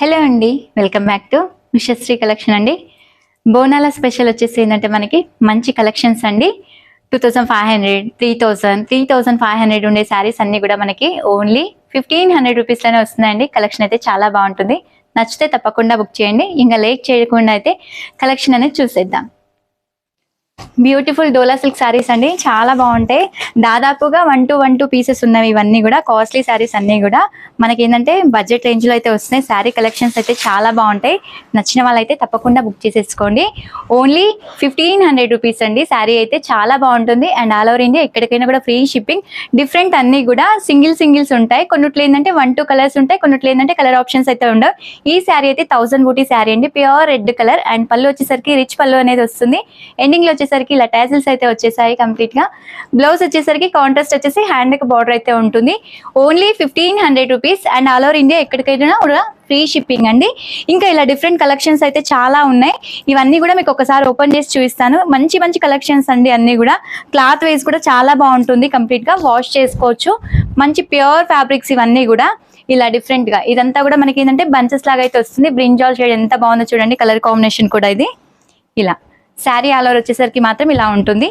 Hello అండి, welcome back to Ushasri collection అండి. బోనాల స్పెషల్ వచ్చేసి ఏంటంటే మనకి మంచి కలెక్షన్స్ అండి. 2500, 3000, 3500 ఉండే శారీస్ అన్ని కూడా మనకి ఓన్లీ 1500 రూపీస్లోనే వస్తున్నాయండి. కలెక్షన్ అయితే చాలా బాగుంటుంది. నచ్చితే తప్పకుండా బుక్ చేయండి. ఇంకా లేట్ చేయకుండా అయితే కలెక్షన్ అనేది చూసేద్దాం. బ్యూటిఫుల్ డోలా సిల్క్ శారీస్ అండి, చాలా బాగుంటాయి. దాదాపుగా 1 to 2 పీసెస్ ఉన్నవి. ఇవన్నీ కూడా కాస్ట్లీ శారీస్ అన్ని కూడా మనకి ఏంటంటే బడ్జెట్ రేంజ్ లో అయితే వస్తున్నాయి. శారీ కలెక్షన్స్ అయితే చాలా బాగుంటాయి. నచ్చిన వాళ్ళైతే తప్పకుండా బుక్ చేసేసుకోండి. ఓన్లీ 1500 రూపీస్ అండి. శారీ అయితే చాలా బాగుంటుంది. అండ్ ఆల్ ఓవర్ ఇండియా ఎక్కడికైనా కూడా ఫ్రీ షిప్పింగ్. డిఫరెంట్ అన్ని కూడా సింగిల్స్ ఉంటాయి. కొన్నిట్లో ఏంటంటే 1-2 కలర్స్ ఉంటాయి, కొన్నిట్లో ఏంటంటే కలర్ ఆప్షన్స్ అయితే ఉండవు. ఈ శారీ అయితే 1000 బూటీ శారీ అండి, ప్యూర్ రెడ్ కలర్. అండ్ పళ్ళు వచ్చేసరికి రిచ్ పళ్ళు అనేది వస్తుంది. ఎండింగ్ లో వచ్చేసరికి ఇలా టాజిల్స్ అయితే వచ్చేసాయి కంప్లీట్ గా. బ్లౌజ్ వచ్చేసరికి కాంట్రాస్ట్ వచ్చేసి హ్యాండ్ కి బార్డర్ అయితే ఉంటుంది. Only 1500 rupees. And all over India ఎక్కడికైనా కూడా ఫ్రీ షిప్పింగ్ అండి. ఇంకా ఇలా డిఫరెంట్ కలెక్షన్స్ అయితే చాలా ఉన్నాయి. ఇవన్నీ కూడా మీకు ఒకసారి ఓపెన్ చేసి చూపిస్తాను. మంచి కలెక్షన్స్ అండి. అన్ని కూడా క్లాత్ వైజ్ కూడా చాలా బాగుంటుంది. కంప్లీట్ గా వాష్ చేసుకోవచ్చు. మంచి ప్యూర్ ఫ్యాబ్రిక్స్ ఇవన్నీ కూడా. ఇలా డిఫరెంట్ గా ఇదంతా కూడా మనకి ఏంటంటే బంచెస్ లాగా అయితే వస్తుంది. బ్రింజాల్ షేడ్ ఎంత బాగుందో చూడండి. కలర్ కాంబినేషన్ కూడా ఇది. ఇలా శారీ ఆల్ ఓవర్ వచ్చేసరికి మాత్రం ఇలా ఉంటుంది.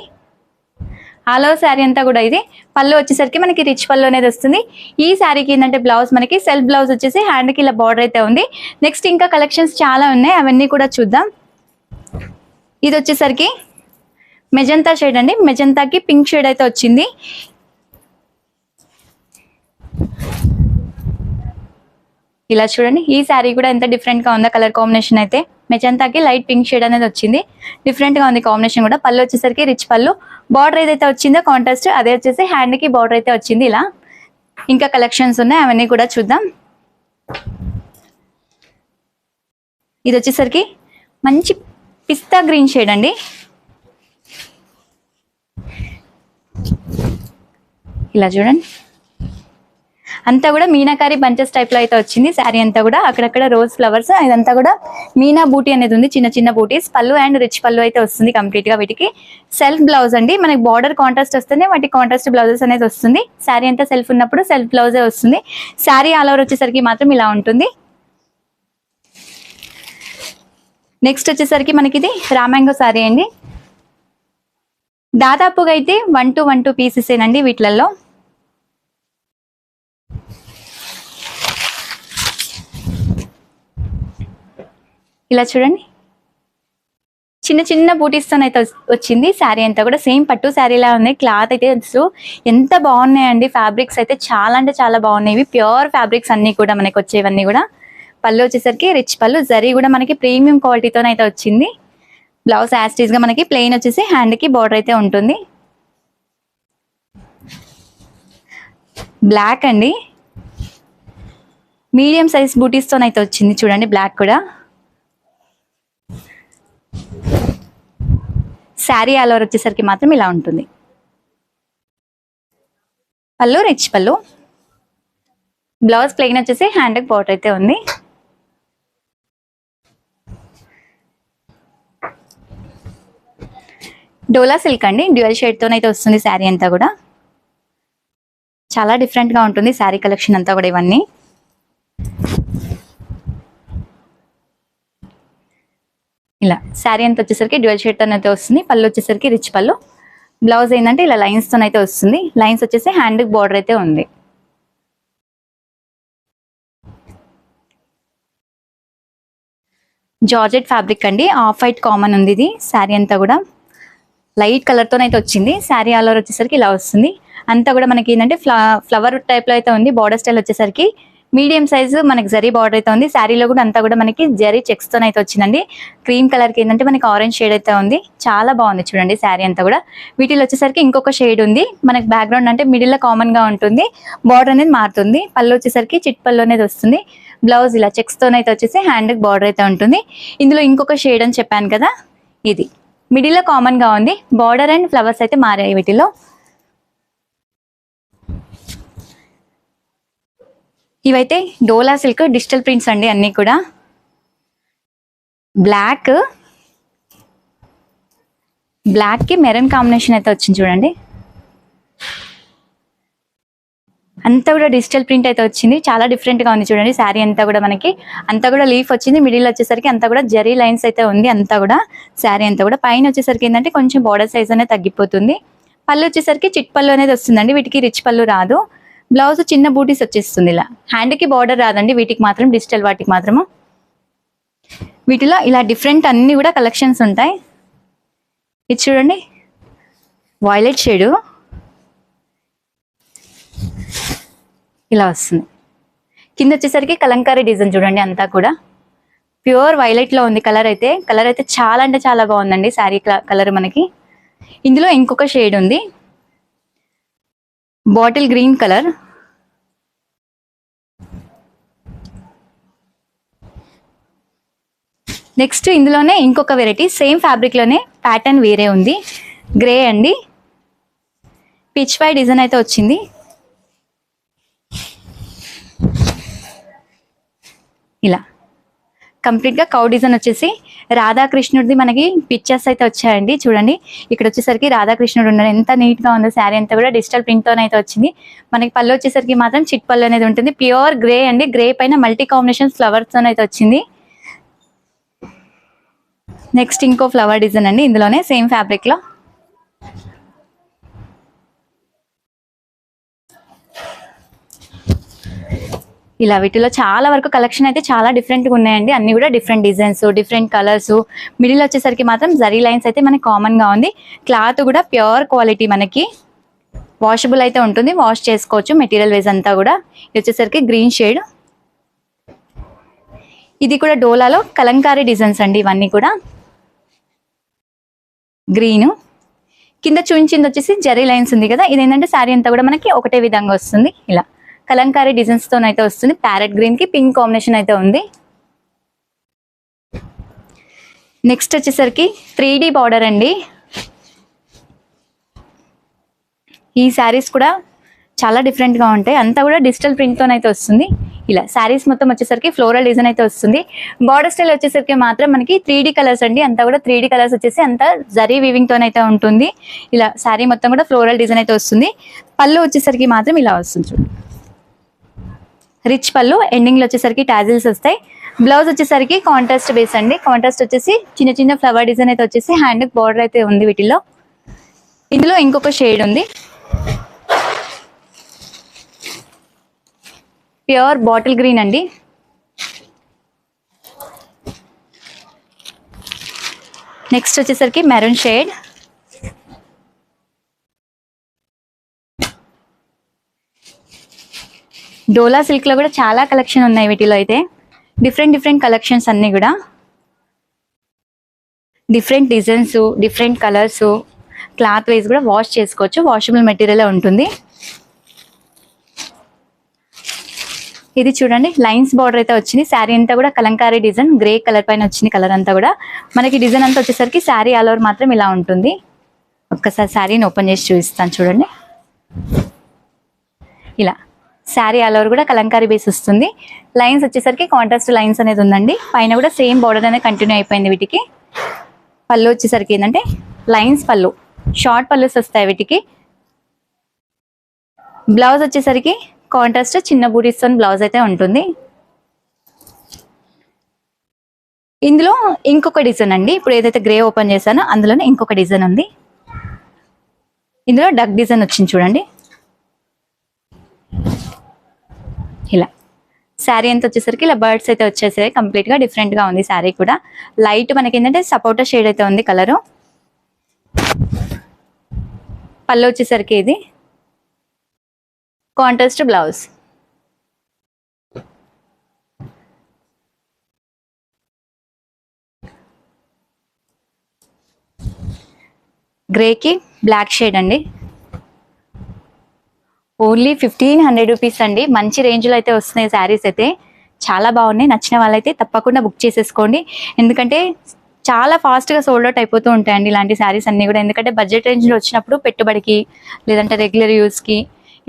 ఆల్ ఓవర్ శారీ అంతా కూడా ఇది. పళ్ళు వచ్చేసరికి మనకి రిచ్ పళ్ళు అనేది వస్తుంది. ఈ శారీకి ఏంటంటే బ్లౌజ్ మనకి సెల్ఫ్ బ్లౌజ్ వచ్చేసి హ్యాండ్ కి ఇలా బార్డర్ అయితే ఉంది. నెక్స్ట్ ఇంకా కలెక్షన్స్ చాలా ఉన్నాయి, అవన్నీ కూడా చూద్దాం. ఇది వచ్చేసరికి మెజంతా షేడ్ అండి. మెజంతాకి పింక్ షేడ్ అయితే వచ్చింది. ఇలా చూడండి. ఈ శారీ కూడా ఎంత డిఫరెంట్ గా ఉందో కలర్ కాంబినేషన్ అయితే. మెజంతాకి లైట్ పింక్ షేడ్ అనేది వచ్చింది. డిఫరెంట్ గా ఉంది కాంబినేషన్ కూడా. పళ్ళు వచ్చేసరికి రిచ్ పళ్ళు. బార్డర్ ఏదైతే వచ్చిందో కాంట్రాస్ట్ అదే వచ్చేసి హ్యాండ్ కి బార్డర్ అయితే వచ్చింది. ఇలా ఇంకా కలెక్షన్స్ ఉన్నాయి, అవన్నీ కూడా చూద్దాం. ఇది వచ్చేసరికి మంచి పిస్తా గ్రీన్ షేడ్ అండి. ఇలా చూడండి. అంతా కూడా మీనాకారి బంచెస్ టైప్ లో అయితే వచ్చింది. శారీ అంతా కూడా అక్కడక్కడ రోజ్ ఫ్లవర్స్, ఇదంతా కూడా మీనా బూటీ అనేది ఉంది. చిన్న బూటీస్. పళ్ళు అండ్ రిచ్ పళ్ళు అయితే వస్తుంది కంప్లీట్ గా. వీటికి సెల్ఫ్ బ్లౌజ్ అండి. మనకి బార్డర్ కాంట్రాస్ట్ వస్తుంది, వాటి కాంట్రాస్ట్ బ్లౌజెస్ అనేది వస్తుంది. శారీ అంతా సెల్ఫ్ ఉన్నప్పుడు సెల్ఫ్ బ్లౌజే వస్తుంది. శారీ ఆల్ ఓవర్ వచ్చేసరికి మాత్రం ఇలా ఉంటుంది. నెక్స్ట్ వచ్చేసరికి మనకి ఇది రామాంగో శారీ అండి. దాదాపుగా అయితే 1 to 2 పీసెస్ ఏనండి వీటిలలో. ఇలా చూడండి. చిన్న బూటీస్ తో అయితే వచ్చింది. శారీ అంతా కూడా సేమ్ పట్టు శారీలా ఉంది. క్లాత్ అయితే ఎంత బాగున్నాయండి. ఫ్యాబ్రిక్స్ అయితే చాలా అంటే చాలా బాగున్నాయి. ప్యూర్ ఫ్యాబ్రిక్స్ అన్ని కూడా మనకి వచ్చేవన్నీ కూడా. పళ్ళు వచ్చేసరికి రిచ్ పళ్ళు. జరీ కూడా మనకి ప్రీమియం క్వాలిటీతో అయితే వచ్చింది. బ్లౌజ్ యాస్టీస్ గా మనకి ప్లెయిన్ వచ్చేసి హ్యాండ్ కి బార్డర్ అయితే ఉంటుంది. బ్లాక్ అండి. మీడియం సైజ్ బూటీస్ తో అయితే వచ్చింది చూడండి. బ్లాక్ కూడా. శారీ ఆల్ ఓవర్ వచ్చేసరికి మాత్రం ఇలా ఉంటుంది. పళ్ళు రిచ్ పళ్ళు. బ్లౌజ్ ప్లెయిన్ వచ్చేసి హ్యాండ్ కి బార్డర్ అయితే ఉంది. డోలా సిల్క్ అండి. డ్యూయల్ షేడ్ తోనైతే వస్తుంది శారీ అంతా కూడా. చాలా డిఫరెంట్ గా ఉంటుంది శారీ కలెక్షన్ అంతా కూడా. ఇవన్నీ ఇలా శారీ అంతా వచ్చేసరికి డ్యూయల్ షేడ్ తోనైతే వస్తుంది. పళ్ళు వచ్చేసరికి రిచ్ పళ్ళు. బ్లౌజ్ ఏంటంటే ఇలా లైన్స్ తోనైతే వస్తుంది. లైన్స్ వచ్చేసి హ్యాండ్ కి బార్డర్ అయితే ఉంది. జార్జెట్ ఫ్యాబ్రిక్ అండి. ఆఫ్ వైట్ కామన్ ఉంది ఇది. శారీ అంతా కూడా లైట్ కలర్ తోనైతే వచ్చింది. శారీ ఆల్ ఓవర్ వచ్చేసరికి ఇలా వస్తుంది. అంతా కూడా మనకి ఏంటంటే ఫ్లవర్ టైప్ లో అయితే ఉంది. బార్డర్ స్టైల్ వచ్చేసరికి మీడియం సైజు మనకి జరీ బార్డర్ అయితే ఉంది. శారీలో కూడా అంతా కూడా మనకి జరీ చెక్స్ తో అయితే వచ్చిందండి. క్రీమ్ కలర్ కి ఏంటంటే మనకి ఆరెంజ్ షేడ్ అయితే ఉంది. చాలా బాగుంది చూడండి శారీ అంతా కూడా. వీటిలో వచ్చేసరికి ఇంకొక షేడ్ ఉంది. మనకి బ్యాక్గ్రౌండ్ అంటే మిడిల్ లో కామన్ గా ఉంటుంది. బార్డర్ అనేది మారుతుంది. పళ్ళు వచ్చేసరికి చిట్ పళ్ళు అనేది వస్తుంది. బ్లౌజ్ ఇలా చెక్స్ తోనైతే వచ్చేసి హ్యాండ్ కి బార్డర్ అయితే ఉంటుంది. ఇందులో ఇంకొక షేడ్ అని చెప్పాను కదా, ఇది మిడిల్ లో కామన్ గా ఉంది. బార్డర్ అండ్ ఫ్లవర్స్ అయితే మారాయి వీటిలో. ఇవైతే డోలా సిల్క్ డిజిటల్ ప్రింట్స్ అండి. అన్ని కూడా బ్లాక్ కి మెరూన్ కాంబినేషన్ అయితే వచ్చింది చూడండి. అంతా కూడా డిజిటల్ ప్రింట్ అయితే వచ్చింది. చాలా డిఫరెంట్ గా ఉంది చూడండి. శారీ అంతా కూడా మనకి అంతా కూడా లీఫ్ వచ్చింది. మిడిల్ వచ్చేసరికి అంతా కూడా జరీ లైన్స్ అయితే ఉంది. అంతా కూడా శారీ అంతా కూడా పైన వచ్చేసరికి ఏంటంటే కొంచెం బార్డర్ సైజ్ అనేది తగ్గిపోతుంది. పళ్ళు వచ్చేసరికి చిట్ పళ్ళు అనేది వస్తుందండి. వీటికి రిచ్ పళ్ళు రాదు. బ్లౌజ్ చిన్న బూటీస్ వచ్చేస్తుంది. ఇలా హ్యాండ్ కి బార్డర్ రాదండి. వీటికి మాత్రం డిజిటల్ వాటికి మాత్రము. వీటిలో ఇలా డిఫరెంట్ అన్ని కూడా కలెక్షన్స్ ఉంటాయి. ఇది చూడండి వైలెట్ షేడు ఇలా వస్తుంది. కింద వచ్చేసరికి కలంకారీ డిజైన్ చూడండి. అంతా కూడా ప్యూర్ వైలెట్ లో ఉంది. కలర్ అయితే చాలా అంటే చాలా బాగుందండి. శారీ కలర్ మనకి. ఇందులో ఇంకొక షేడ్ ఉంది, బాటిల్ గ్రీన్ కలర్. నెక్స్ట్ ఇందులోనే ఇంకొక వెరైటీ సేమ్ ఫ్యాబ్రిక్ లోనే ప్యాటర్న్ వేరే ఉంది. గ్రే అండి, పిచ్ వై డిజైన్ అయితే వచ్చింది. ఇలా కంప్లీట్ గా కౌ డిజైన్ వచ్చేసి రాధాకృష్ణుడిది మనకి పిక్చర్స్ అయితే వచ్చాయండి. చూడండి ఇక్కడ వచ్చేసరికి రాధాకృష్ణుడు ఉన్నారు. ఎంత నీట్ గా ఉందో శారీ అంతా కూడా డిజిటల్ ప్రింట్ తో అయితే వచ్చింది. మనకి పళ్ళు వచ్చేసరికి మాత్రం చిట్ పళ్ళు అనేది ఉంటుంది. ప్యూర్ గ్రే అండి. గ్రే పైన మల్టీ కాంబినేషన్ ఫ్లవర్స్ తో అయితే వచ్చింది. నెక్స్ట్ ఇంకో ఫ్లవర్ డిజైన్ అండి. ఇందులోనే సేమ్ ఫ్యాబ్రిక్ లో ఇలా వీటిలో చాలా వరకు కలెక్షన్ అయితే చాలా డిఫరెంట్గా ఉన్నాయండి. అన్ని కూడా different designs, different colours. Middle వచ్చేసరికి మాత్రం జరీ లైన్స్ అయితే మనకి కామన్ గా ఉంది. క్లాత్ కూడా ప్యూర్ క్వాలిటీ, మనకి వాషబుల్ అయితే ఉంటుంది. వాష్ చేసుకోవచ్చు మెటీరియల్ వైజ్ అంతా కూడా. ఇది వచ్చేసరికి గ్రీన్ షేడ్. ఇది కూడా డోలాలో కలంకారీ డిజైన్స్ అండి. ఇవన్నీ కూడా గ్రీన్. కింద చూయించింది వచ్చేసి జరీ లైన్స్ ఉంది కదా. ఇదేంటంటే శారీ అంతా కూడా మనకి ఒకటే విధంగా వస్తుంది. ఇలా కలంకారీ డిజైన్స్ తో అయితే వస్తుంది. ప్యారెట్ గ్రీన్ కి పింక్ కాంబినేషన్ అయితే ఉంది. నెక్స్ట్ వచ్చేసరికి 3D బార్డర్ అండి. ఈ శారీస్ కూడా చాలా డిఫరెంట్ గా ఉంటాయి. అంతా కూడా డిజిటల్ ప్రింట్ తో అయితే వస్తుంది. ఇలా శారీస్ మొత్తం వచ్చేసరికి ఫ్లోరల్ డిజైన్ అయితే వస్తుంది. బార్డర్ స్టైల్ వచ్చేసరికి మాత్రం మనకి 3D కలర్స్ అండి. అంతా కూడా 3D కలర్స్ వచ్చేసి అంతా జరీ వీవింగ్ తోనైతే ఉంటుంది. ఇలా శారీ మొత్తం కూడా ఫ్లోరల్ డిజైన్ అయితే వస్తుంది. పళ్ళు వచ్చేసరికి మాత్రం ఇలా వస్తుంది చూడండి. రిచ్ పళ్ళు, ఎండింగ్ లో వచ్చేసరికి టాజిల్స్ వస్తాయి. బ్లౌజ్ వచ్చేసరికి కాంట్రాస్ట్ బేస్ అండి. కాంట్రాస్ట్ వచ్చేసి చిన్న చిన్న ఫ్లవర్ డిజైన్ అయితే వచ్చేసి హ్యాండ్ బార్డర్ అయితే ఉంది వీటిల్లో. ఇందులో ఇంకొక షేడ్ ఉంది, ప్యూర్ బాటిల్ గ్రీన్ అండి. నెక్స్ట్ వచ్చేసరికి మెరూన్ షేడ్. డోలా సిల్క్ లో కూడా చాలా కలెక్షన్ ఉన్నాయి. వీటిలో అయితే డిఫరెంట్ కలెక్షన్స్ అన్ని కూడా different designs, different colours. Cloth wise కూడా వాష్ చేసుకోవచ్చు. వాషబుల్ మెటీరియల్ ఉంటుంది. ఇది చూడండి లైన్స్ బార్డర్ అయితే వచ్చింది. శారీ అంతా కూడా కలంకారీ డిజైన్ గ్రే కలర్ పైన వచ్చింది. కలర్ అంతా కూడా మనకి డిజైన్ అంతా వచ్చేసరికి శారీ ఆల్ ఓవర్ మాత్రం ఇలా ఉంటుంది. ఒక్కసారి శారీని ఓపెన్ చేసి చూపిస్తాను చూడండి. ఇలా శారీ ఆల్ ఓవర్ కూడా కలంకారీ బేస్ వస్తుంది. లైన్స్ వచ్చేసరికి కాంట్రాస్ట్ లైన్స్ అనేది ఉందండి. పైన కూడా సేమ్ బార్డర్ అనేది కంటిన్యూ అయిపోయింది. వీటికి పళ్ళు వచ్చేసరికి ఏంటంటే లైన్స్ పళ్ళు, షార్ట్ పళ్ళుస్ వస్తాయి వీటికి. బ్లౌజ్ వచ్చేసరికి కాంట్రాస్ట్ చిన్న బూటీస్ తో బ్లౌజ్ అయితే ఉంటుంది. ఇందులో ఇంకొక డిజైన్ అండి. ఇప్పుడు ఏదైతే గ్రే ఓపెన్ చేశానో అందులోనే ఇంకొక డిజైన్ ఉంది. ఇందులో డక్ డిజైన్ వచ్చింది చూడండి. ఇలా శారీ అంతా వచ్చేసరికి ఇలా బర్డ్స్ అయితే వచ్చేసాయి. కంప్లీట్ గా డిఫరెంట్ గా ఉంది శారీ కూడా. లైట్ మనకి ఏంటంటే సపోటా షేడ్ అయితే ఉంది కలరు. పళ్ళు వచ్చేసరికి ఇది కాంట్రాస్ట్ బ్లౌజ్. గ్రేకి బ్లాక్ షేడ్ అండి. ఓన్లీ 1500 రూపీస్ అండి. మంచి రేంజ్లో అయితే వస్తున్నాయి శారీస్ అయితే. చాలా బాగున్నాయి. నచ్చిన వాళ్ళైతే తప్పకుండా బుక్ చేసేసుకోండి. ఎందుకంటే చాలా ఫాస్ట్గా సోల్డ్ అవుట్ అయిపోతూ ఉంటాయండి ఇలాంటి శారీస్ అన్నీ కూడా. ఎందుకంటే బడ్జెట్ రేంజ్లో వచ్చినప్పుడు పెట్టుబడికి లేదంటే రెగ్యులర్ యూస్కి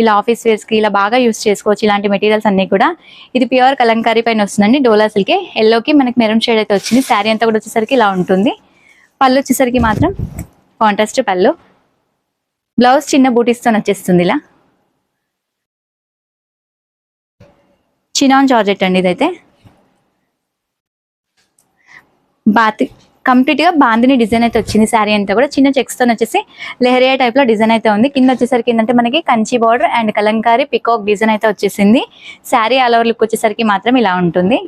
ఇలా ఆఫీస్ వేర్స్కి ఇలా బాగా యూస్ చేసుకోవచ్చు ఇలాంటి మెటీరియల్స్ అన్నీ కూడా. ఇది ప్యూర్ కలంకారీ పైన వస్తుందండి. డోలా సిల్క్ ఎల్లోకి మనకి మెరూన్ షేడ్ అయితే వచ్చింది. శారీ అంతా కూడా వచ్చేసరికి ఇలా ఉంటుంది. పళ్ళు వచ్చేసరికి మాత్రం కాంట్రాస్ట్ పళ్ళు. బ్లౌజ్ చిన్న బూటీస్తో వచ్చేస్తుంది ఇలా. చినాన్ జార్జెట్ అండి ఇదైతే. కంప్లీట్గా బాందిని డిజైన్ అయితే వచ్చింది. శారీ అంతా కూడా చిన్న చెక్స్తో వచ్చేసి లెహరియా టైప్లో డిజైన్ అయితే ఉంది. కింద వచ్చేసరికి ఏంటంటే మనకి Kanchi border and Kalamkari peacock design అయితే వచ్చేసింది. శారీ ఆల్ ఓవర్ లుక్ వచ్చేసరికి మాత్రం ఇలా ఉంటుంది.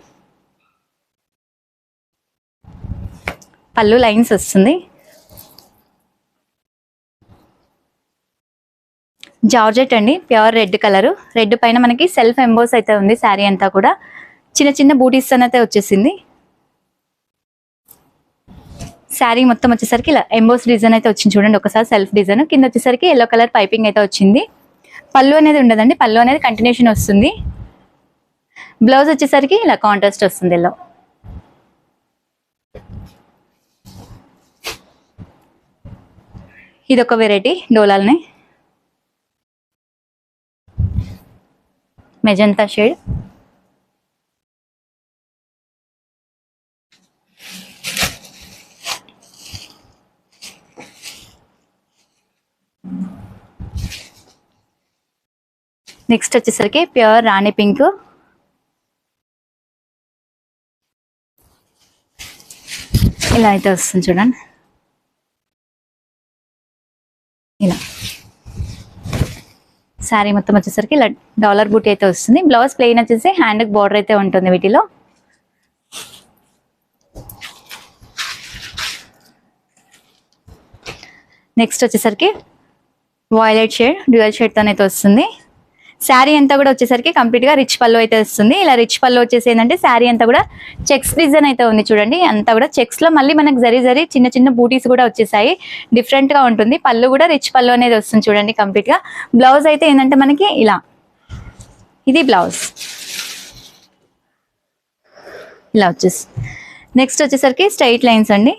పళ్ళు లైన్స్ వస్తుంది. జార్జెట్ అండి, ప్యూర్ రెడ్ కలర్. రెడ్ పైన మనకి సెల్ఫ్ ఎంబోస్ అయితే ఉంది. శారీ అంతా కూడా చిన్న చిన్న బూటీస్ అయితే వచ్చేసింది. శారీ మొత్తం వచ్చేసరికి ఇలా ఎంబోస్ డిజైన్ అయితే వచ్చింది చూడండి ఒకసారి. సెల్ఫ్ డిజైన్ కింద వచ్చేసరికి ఎల్లో కలర్ పైపింగ్ అయితే వచ్చింది. పళ్ళు అనేది ఉండదండి, పళ్ళు అనేది కంటిన్యూషన్ వస్తుంది. బ్లౌజ్ వచ్చేసరికి ఇలా కాంట్రాస్ట్ వస్తుంది ఎల్లో. ఇది ఒక వెరైటీ డోలాల్ని మెజంతా షేడ్. నెక్స్ట్ వచ్చేసరికి ప్యూర్ రాణి పింక్. ఇలా అయితే వస్తుంది చూడండి. ఇలా శారీ మొత్తం వచ్చేసరికి ఇలా డాలర్ బూటీ అయితే వస్తుంది. బ్లౌజ్ ప్లెయిన్ వచ్చేసి హ్యాండ్ బార్డర్ అయితే ఉంటుంది వీటిలో. నెక్స్ట్ వచ్చేసరికి వాయిలెట్ షేడ్, డ్యూయల్ షేడ్తో అయితే వస్తుంది. శారీ అంతా కూడా వచ్చేసరికి కంప్లీట్గా రిచ్ పళ్ళు అయితే వస్తుంది. ఇలా రిచ్ పళ్ళు వచ్చేసి ఏంటంటే శారీ అంతా కూడా చెక్స్ డిజైన్ అయితే ఉంది చూడండి. అంతా కూడా చెక్స్లో మళ్ళీ మనకు జరి చిన్న చిన్న బూటీస్ కూడా వచ్చేసాయి. డిఫరెంట్గా ఉంటుంది. పళ్ళు కూడా రిచ్ పళ్ళు అనేది వస్తుంది చూడండి కంప్లీట్గా. బ్లౌజ్ అయితే ఏంటంటే మనకి ఇలా, ఇది బ్లౌజ్ ఇలా వచ్చేసి. నెక్స్ట్ వచ్చేసరికి స్ట్రైట్ లైన్స్ అండి.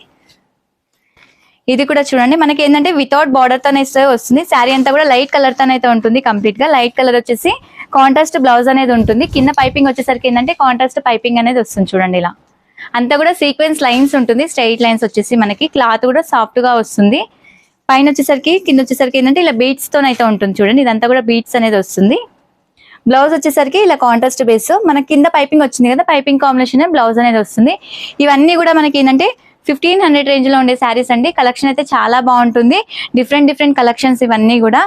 ఇది కూడా చూడండి మనకి ఏంటంటే వితౌట్ బార్డర్ తోనే వస్తుంది. శారీ అంతా కూడా లైట్ కలర్ తోనైతే ఉంటుంది. కంప్లీట్ గా లైట్ కలర్ వచ్చేసి కాంట్రాస్ట్ బ్లౌజ్ అనేది ఉంటుంది. కింద పైపింగ్ వచ్చేసరికి ఏంటంటే కాంట్రాస్ట్ పైపింగ్ అనేది వస్తుంది చూడండి. ఇలా అంతా కూడా సీక్వెన్స్ లైన్స్ ఉంటుంది. స్ట్రైట్ లైన్స్ వచ్చేసి మనకి క్లాత్ కూడా సాఫ్ట్ గా వస్తుంది. పైన వచ్చేసరికి కింద వచ్చేసరికి ఏంటంటే ఇలా బీట్స్ తోనైతే ఉంటుంది చూడండి. ఇదంతా కూడా బీట్స్ అనేది వస్తుంది. బ్లౌజ్ వచ్చేసరికి ఇలా కాంట్రాస్ట్ బేస్. మనకి కింద పైపింగ్ వచ్చింది కదా, పైపింగ్ కాంబినేషన్ బ్లౌజ్ అనేది వస్తుంది. ఇవన్నీ కూడా మనకి ఏంటంటే 1500 రేంజ్ లో ఉండే శారీస్ అండి. కలెక్షన్ అయితే చాలా బాగుంటుంది. డిఫరెంట్ కలెక్షన్స్ ఇవన్నీ కూడా.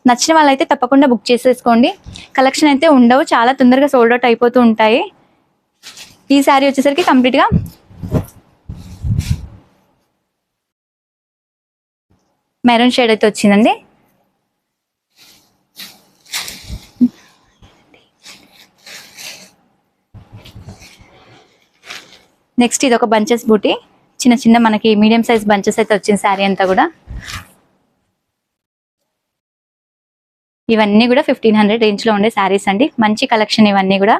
నచ్చిన వాళ్ళైతే తప్పకుండా బుక్ చేసేసుకోండి. కలెక్షన్ అయితే ఉండవు, చాలా తొందరగా సోల్డ్ అవుట్ అయిపోతూ ఉంటాయి. ఈ శారీ వచ్చేసరికి కంప్లీట్ గా మెరూన్ షేడ్ అయితే వచ్చిందండి. నెక్స్ట్ ఇది ఒక బంచెస్ బూటీ, చిన్న చిన్న మనకి మీడియం సైజ్ బంచెస్ అయితే వచ్చింది శారీ అంతా కూడా. ఇవన్నీ కూడా 1500 రేంజ్ లో ఉండే శారీస్ అండి. మంచి కలెక్షన్ ఇవన్నీ కూడా.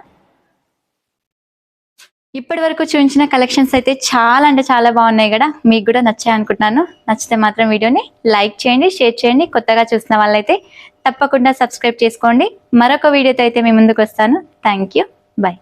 ఇప్పటి వరకు చూపించిన కలెక్షన్స్ అయితే చాలా అంటే చాలా బాగున్నాయి కదా. మీకు కూడా నచ్చాయి అనుకుంటున్నాను. నచ్చితే మాత్రం వీడియోని లైక్ చేయండి, షేర్ చేయండి. కొత్తగా చూసిన వాళ్ళైతే తప్పకుండా సబ్స్క్రైబ్ చేసుకోండి. మరొక వీడియోతో అయితే మీ ముందుకు వస్తాను. Thank you, by.